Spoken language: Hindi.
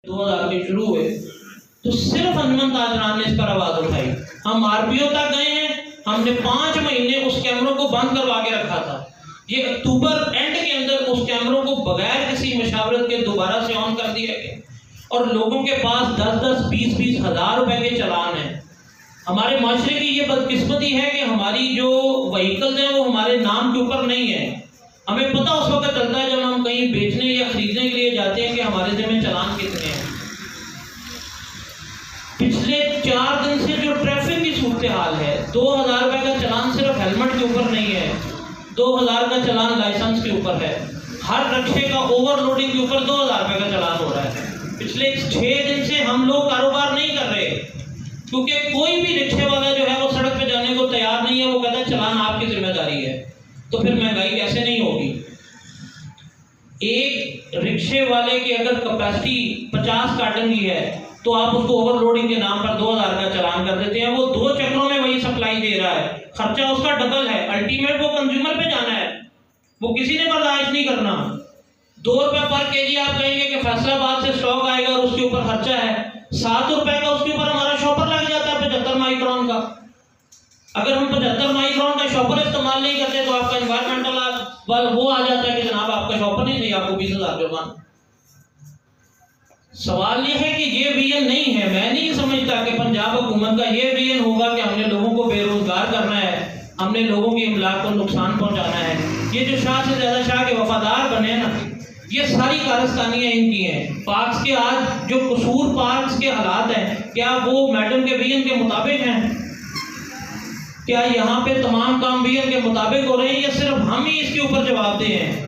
2000 के शुरू हुए तो सिर्फ अंजुमन ताजरान ने इस पर आवाज उठाई। हम आरपीओ तक गए हैं, हमने 5 महीने उस कैमरों को बंद करवा के रखा था। ये अक्टूबर एंड के अंदर उस कैमरों को बगैर किसी मशावरत के दोबारा से ऑन कर दिया गया और लोगों के पास 10-10, 20-20 हज़ार रुपए के चालान हैं। हमारे माशरे की ये बदकिस्मती है कि हमारी जो व्हीकल्स हैं वो हमारे नाम के ऊपर नहीं है। हमें पता उस वक्त चलता है जब हम कहीं बेचने या खरीदने के लिए जाते हैं कि हमारे ज़िम्मे चालान कितने हैं। पिछले 4 दिन से जो ट्रैफिक की सूरत हाल है, 2000 रुपए का चालान सिर्फ हेलमेट के ऊपर नहीं है, 2000 का चालान लाइसेंस के ऊपर है। हर रिक्शे का ओवरलोडिंग के ऊपर 2000 रुपए का चालान हो रहा है। पिछले 6 दिन से हम लोग कारोबार नहीं कर रहे क्योंकि कोई भी रिक्शे वाला जो है वो सड़क पे जाने को तैयार नहीं है। वो कहता है चालान आपकी जिम्मेदारी है। तो फिर महंगाई कैसे नहीं होगी? एक रिक्शे वाले की अगर कैपेसिटी 50 कार्टन की है तो आप उसको ओवरलोडिंग के नाम पर 2000 का चालान कर देते हैं। वो 2 चक्रों में वही सप्लाई दे रहा है, खर्चा उसका डबल है। अल्टीमेट वो कंज्यूमर पे जाना है, वो किसी ने बर्दाश्त नहीं करना। 2 रुपए पर केजी आप कहेंगे कि फैसलाबाद से स्टॉक आएगा और उसके ऊपर खर्चा है 7 रुपए का, उसके ऊपर हमारा शॉपर लग जाता है 75 माइक्रोन का। अगर हम 75 माइक्रोन का शॉपर इस्तेमाल नहीं करते तो आपका एनवायरमेंटल वो आ जाता है कि जनाब आपका शॉपर नहीं सही, आपको 20,000 जुर्माना। सवाल यह है कि ये विजन नहीं है। मैं नहीं समझता कि पंजाब हुकूमत का ये विजन होगा कि हमने लोगों को बेरोजगार करना है, हमने लोगों की इमलाक को नुकसान पहुंचाना है। ये जो शाह से ज्यादा शाह के वफादार बने ना, ये सारी कारस्तानियां इनकी हैं। पार्क्स के आज जो कसूर पार्क्स के हालात हैं, क्या वो मैडम के विजन के मुताबिक हैं? क्या यहाँ पे तमाम काम विजन के मुताबिक हो रहे हैं या सिर्फ हम ही इसके ऊपर जवाबदेह हैं?